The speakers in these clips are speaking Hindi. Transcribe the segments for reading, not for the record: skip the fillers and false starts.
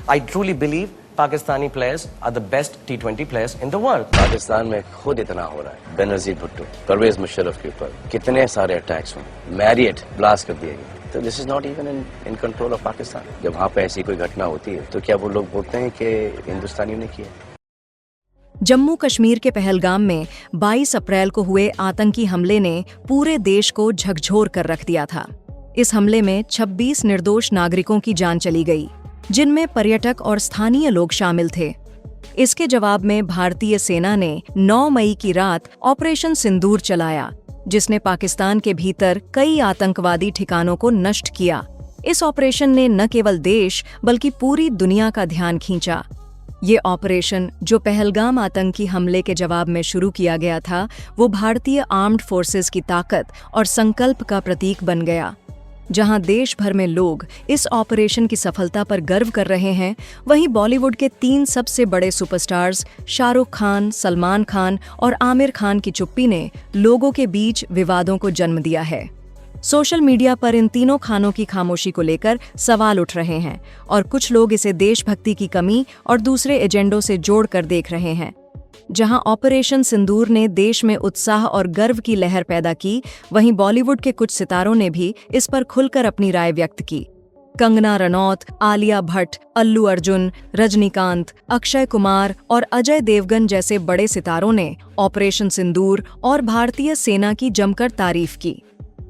I truly believe Pakistani players are the best T20 players in the world. Pakistan में खुद इतना हो रहा है, बेनजीर भुट्टो, परवेज मुशर्रफ के ऊपर कितने सारे अटैक्स हुए, मैरियट ब्लास्ट कर दिए गए, तो this is not even in control of Pakistan. जब वहाँ पे ऐसी कोई घटना होती है तो क्या वो लोग बोलते हैं कि हिंदुस्तानियों ने किया? जम्मू कश्मीर के पहलगाम में 22 अप्रैल को हुए आतंकी हमले ने पूरे देश को झकझोर कर रख दिया था। इस हमले में 26 निर्दोष नागरिकों की जान चली गई, जिनमें पर्यटक और स्थानीय लोग शामिल थे। इसके जवाब में भारतीय सेना ने 9 मई की रात ऑपरेशन सिंदूर चलाया, जिसने पाकिस्तान के भीतर कई आतंकवादी ठिकानों को नष्ट किया। इस ऑपरेशन ने न केवल देश बल्कि पूरी दुनिया का ध्यान खींचा। ये ऑपरेशन, जो पहलगाम आतंकी हमले के जवाब में शुरू किया गया था, वो भारतीय आर्म्ड फोर्सेस की ताकत और संकल्प का प्रतीक बन गया। जहां देश भर में लोग इस ऑपरेशन की सफलता पर गर्व कर रहे हैं, वहीं बॉलीवुड के 3 सबसे बड़े सुपरस्टार्स शाहरुख खान, सलमान खान और आमिर खान की चुप्पी ने लोगों के बीच विवादों को जन्म दिया है। सोशल मीडिया पर इन तीनों खानों की खामोशी को लेकर सवाल उठ रहे हैं और कुछ लोग इसे देशभक्ति की कमी और दूसरे एजेंडों से जोड़कर देख रहे हैं। जहां ऑपरेशन सिंदूर ने देश में उत्साह और गर्व की लहर पैदा की, वहीं बॉलीवुड के कुछ सितारों ने भी इस पर खुलकर अपनी राय व्यक्त की। कंगना रनौत, आलिया भट्ट, अल्लू अर्जुन, रजनीकांत, अक्षय कुमार और अजय देवगन जैसे बड़े सितारों ने ऑपरेशन सिंदूर और भारतीय सेना की जमकर तारीफ की।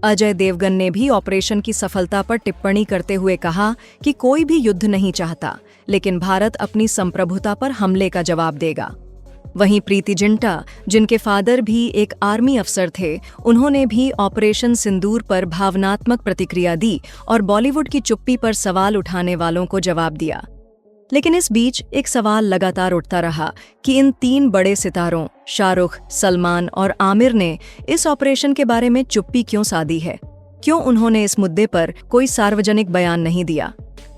अजय देवगन ने भी ऑपरेशन की सफलता पर टिप्पणी करते हुए कहा कि कोई भी युद्ध नहीं चाहता, लेकिन भारत अपनी संप्रभुता पर हमले का जवाब देगा। वहीं प्रीति जिंटा, जिनके फादर भी एक आर्मी अफसर थे, उन्होंने भी ऑपरेशन सिंदूर पर भावनात्मक प्रतिक्रिया दी और बॉलीवुड की चुप्पी पर सवाल उठाने वालों को जवाब दिया। लेकिन इस बीच एक सवाल लगातार उठता रहा कि इन 3 बड़े सितारों शाहरुख, सलमान और आमिर ने इस ऑपरेशन के बारे में चुप्पी क्यों साधी है? क्यों उन्होंने इस मुद्दे पर कोई सार्वजनिक बयान नहीं दिया?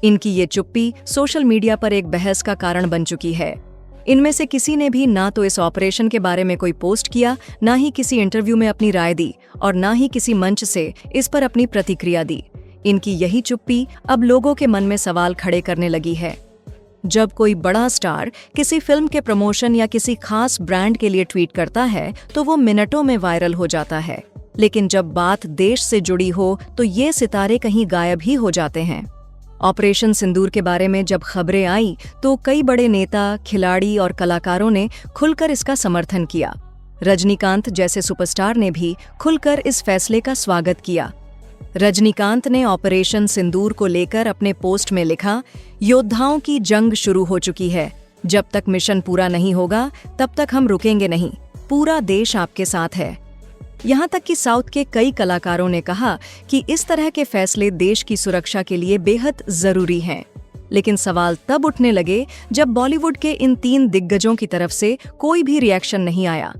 इनकी ये चुप्पी सोशल मीडिया पर एक बहस का कारण बन चुकी है। इनमें से किसी ने भी ना तो इस ऑपरेशन के बारे में कोई पोस्ट किया, ना ही किसी इंटरव्यू में अपनी राय दी और ना ही किसी मंच से इस पर अपनी प्रतिक्रिया दी। इनकी यही चुप्पी अब लोगों के मन में सवाल खड़े करने लगी है। जब कोई बड़ा स्टार किसी फिल्म के प्रमोशन या किसी खास ब्रांड के लिए ट्वीट करता है तो वो मिनटों में वायरल हो जाता है, लेकिन जब बात देश से जुड़ी हो तो ये सितारे कहीं गायब ही हो जाते हैं। ऑपरेशन सिंदूर के बारे में जब खबरें आई तो कई बड़े नेता, खिलाड़ी और कलाकारों ने खुलकर इसका समर्थन किया। रजनीकांत जैसे सुपरस्टार ने भी खुलकर इस फैसले का स्वागत किया। रजनीकांत ने ऑपरेशन सिंदूर को लेकर अपने पोस्ट में लिखा, योद्धाओं की जंग शुरू हो चुकी है। जब तक मिशन पूरा नहीं होगा तब तक हम रुकेंगे नहीं। पूरा देश आपके साथ है। यहाँ तक कि साउथ के कई कलाकारों ने कहा कि इस तरह के फैसले देश की सुरक्षा के लिए बेहद जरूरी हैं। लेकिन सवाल तब उठने लगे जब बॉलीवुड के इन 3 दिग्गजों की तरफ से कोई भी रिएक्शन नहीं आया।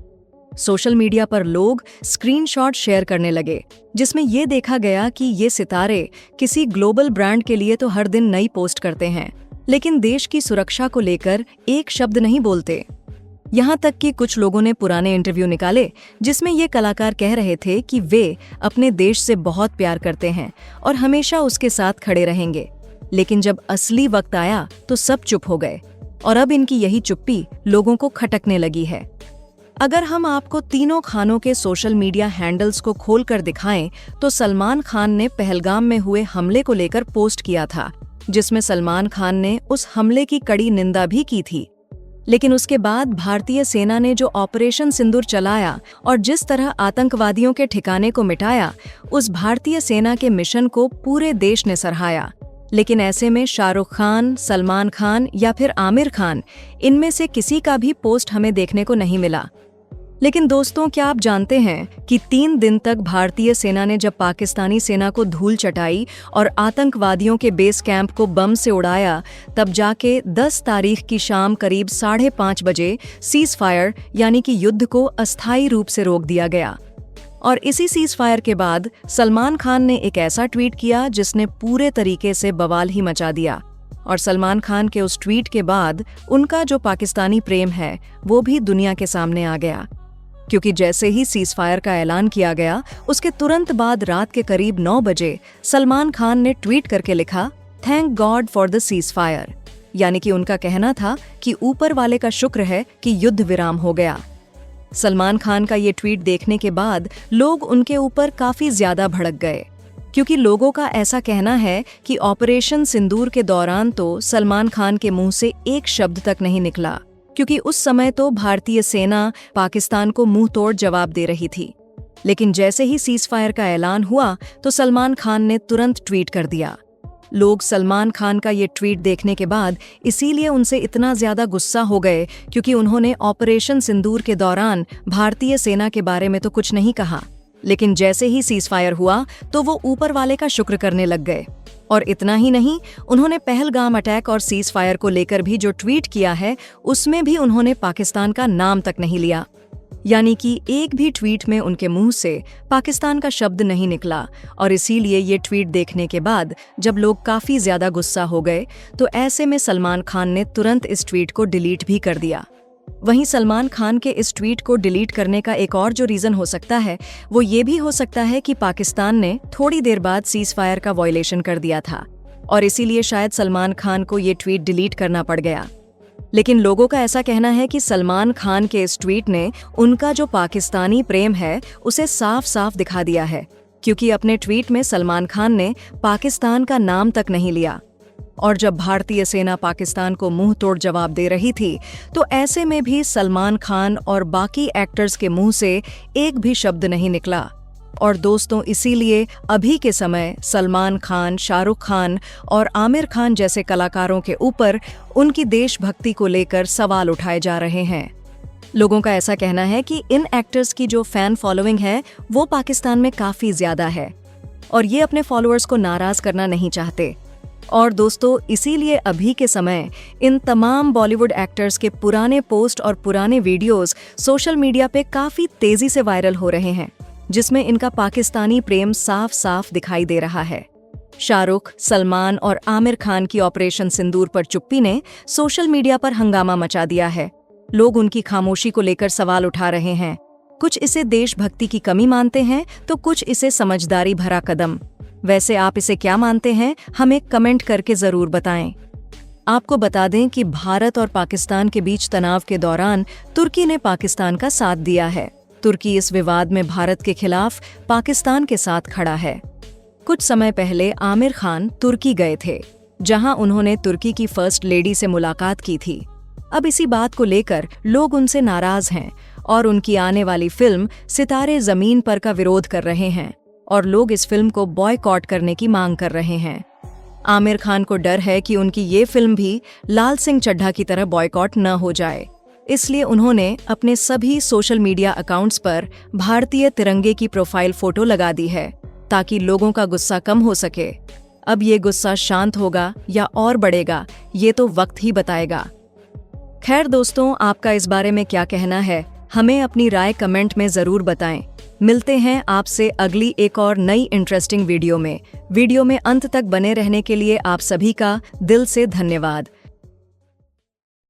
सोशल मीडिया पर लोग स्क्रीनशॉट शेयर करने लगे, जिसमें ये देखा गया कि ये सितारे किसी ग्लोबल ब्रांड के लिए तो हर दिन नई पोस्ट करते हैं, लेकिन देश की सुरक्षा को लेकर एक शब्द नहीं बोलते। यहाँ तक कि कुछ लोगों ने पुराने इंटरव्यू निकाले जिसमें ये कलाकार कह रहे थे कि वे अपने देश से बहुत प्यार करते हैं और हमेशा उसके साथ खड़े रहेंगे। लेकिन जब असली वक्त आया तो सब चुप हो गए और अब इनकी यही चुप्पी लोगों को खटकने लगी है। अगर हम आपको तीनों खानों के सोशल मीडिया हैंडल्स को खोलकर दिखाएं तो सलमान खान ने पहलगाम में हुए हमले को लेकर पोस्ट किया था, जिसमें सलमान खान ने उस हमले की कड़ी निंदा भी की थी। लेकिन उसके बाद भारतीय सेना ने जो ऑपरेशन सिंदूर चलाया और जिस तरह आतंकवादियों के ठिकाने को मिटाया, उस भारतीय सेना के मिशन को पूरे देश ने सराहा। लेकिन ऐसे में शाहरुख खान, सलमान खान या फिर आमिर खान, इनमें से किसी का भी पोस्ट हमें देखने को नहीं मिला। लेकिन दोस्तों, क्या आप जानते हैं कि 3 दिन तक भारतीय सेना ने जब पाकिस्तानी सेना को धूल चटाई और आतंकवादियों के बेस कैंप को बम से उड़ाया, तब जाके 10 तारीख की शाम करीब 5:30 बजे सीज फायर यानी कि युद्ध को अस्थायी रूप से रोक दिया गया। और इसी सीज फायर के बाद सलमान खान ने एक ऐसा ट्वीट किया जिसने पूरे तरीके से बवाल ही मचा दिया। और सलमान खान के उस ट्वीट के बाद उनका जो पाकिस्तानी प्रेम है वो भी दुनिया के सामने आ गया, क्योंकि जैसे ही सीज फायर का ऐलान किया गया उसके तुरंत बाद रात के करीब 9 बजे सलमान खान ने ट्वीट करके लिखा, thank God for the cease fire. यानी कि उनका कहना था कि ऊपर वाले का शुक्र है कि युद्ध विराम हो गया। सलमान खान का ये ट्वीट देखने के बाद लोग उनके ऊपर काफी ज्यादा भड़क गए, क्योंकि लोगों का ऐसा कहना है कि ऑपरेशन सिंदूर के दौरान तो सलमान खान के मुंह से एक शब्द तक नहीं निकला, क्योंकि उस समय तो भारतीय सेना पाकिस्तान को मुंह तोड़ जवाब दे रही थी। लेकिन जैसे ही सीज़फायर का ऐलान हुआ तो सलमान खान ने तुरंत ट्वीट कर दिया। लोग सलमान खान का ये ट्वीट देखने के बाद इसीलिए उनसे इतना ज्यादा गुस्सा हो गए क्योंकि उन्होंने ऑपरेशन सिंदूर के दौरान भारतीय सेना के बारे में तो कुछ नहीं कहा, लेकिन जैसे ही सीज़फायर हुआ तो वो ऊपर वाले का शुक्र करने लग गए। और इतना ही नहीं, उन्होंने पहलगाम अटैक और सीज़फायर को लेकर भी जो ट्वीट किया है उसमें भी उन्होंने पाकिस्तान का नाम तक नहीं लिया, यानी कि एक भी ट्वीट में उनके मुंह से पाकिस्तान का शब्द नहीं निकला। और इसीलिए ये ट्वीट देखने के बाद जब लोग काफी ज्यादा गुस्सा हो गए तो ऐसे में सलमान खान ने तुरंत इस ट्वीट को डिलीट भी कर दिया। वहीं सलमान खान के इस ट्वीट को डिलीट करने का एक और जो रीजन हो सकता है वो ये भी हो सकता है कि पाकिस्तान ने थोड़ी देर बाद सीज़फायर का वायलेशन कर दिया था और इसीलिए शायद सलमान खान को ये ट्वीट डिलीट करना पड़ गया। लेकिन लोगों का ऐसा कहना है कि सलमान खान के इस ट्वीट ने उनका जो पाकिस्तानी प्रेम है उसे साफ साफ दिखा दिया है, क्योंकि अपने ट्वीट में सलमान खान ने पाकिस्तान का नाम तक नहीं लिया। और जब भारतीय सेना पाकिस्तान को मुंह तोड़ जवाब दे रही थी तो ऐसे में भी सलमान खान और बाकी एक्टर्स के मुंह से एक भी शब्द नहीं निकला। और दोस्तों, इसीलिए अभी के समय सलमान खान, शाहरुख खान और आमिर खान जैसे कलाकारों के ऊपर उनकी देशभक्ति को लेकर सवाल उठाए जा रहे हैं। लोगों का ऐसा कहना है कि इन एक्टर्स की जो फैन फॉलोइंग है वो पाकिस्तान में काफी ज्यादा है और ये अपने फॉलोअर्स को नाराज करना नहीं चाहते। और दोस्तों, इसीलिए अभी के समय इन तमाम बॉलीवुड एक्टर्स के पुराने पोस्ट और पुराने वीडियोस सोशल मीडिया पे काफी तेजी से वायरल हो रहे हैं, जिसमें इनका पाकिस्तानी प्रेम साफ साफ दिखाई दे रहा है। शाहरुख, सलमान और आमिर खान की ऑपरेशन सिंदूर पर चुप्पी ने सोशल मीडिया पर हंगामा मचा दिया है। लोग उनकी खामोशी को लेकर सवाल उठा रहे हैं। कुछ इसे देशभक्ति की कमी मानते हैं तो कुछ इसे समझदारी भरा कदम। वैसे आप इसे क्या मानते हैं, हमें कमेंट करके जरूर बताएं। आपको बता दें कि भारत और पाकिस्तान के बीच तनाव के दौरान तुर्की ने पाकिस्तान का साथ दिया है। तुर्की इस विवाद में भारत के खिलाफ पाकिस्तान के साथ खड़ा है। कुछ समय पहले आमिर खान तुर्की गए थे, जहां उन्होंने तुर्की की फर्स्ट लेडी से मुलाकात की थी। अब इसी बात को लेकर लोग उनसे नाराज हैं और उनकी आने वाली फिल्म सितारे जमीन पर का विरोध कर रहे हैं और लोग इस फिल्म को बॉयकॉट करने की मांग कर रहे हैं। आमिर खान को डर है कि उनकी ये फिल्म भी लाल सिंह चड्ढा की तरह बॉयकॉट न हो जाए, इसलिए उन्होंने अपने सभी सोशल मीडिया अकाउंट्स पर भारतीय तिरंगे की प्रोफाइल फोटो लगा दी है ताकि लोगों का गुस्सा कम हो सके। अब ये गुस्सा शांत होगा या और बढ़ेगा, ये तो वक्त ही बताएगा। खैर दोस्तों, आपका इस बारे में क्या कहना है, हमें अपनी राय कमेंट में जरूर बताएं। मिलते हैं आपसे अगली एक और नई इंटरेस्टिंग वीडियो में। वीडियो में अंत तक बने रहने के लिए आप सभी का दिल से धन्यवाद।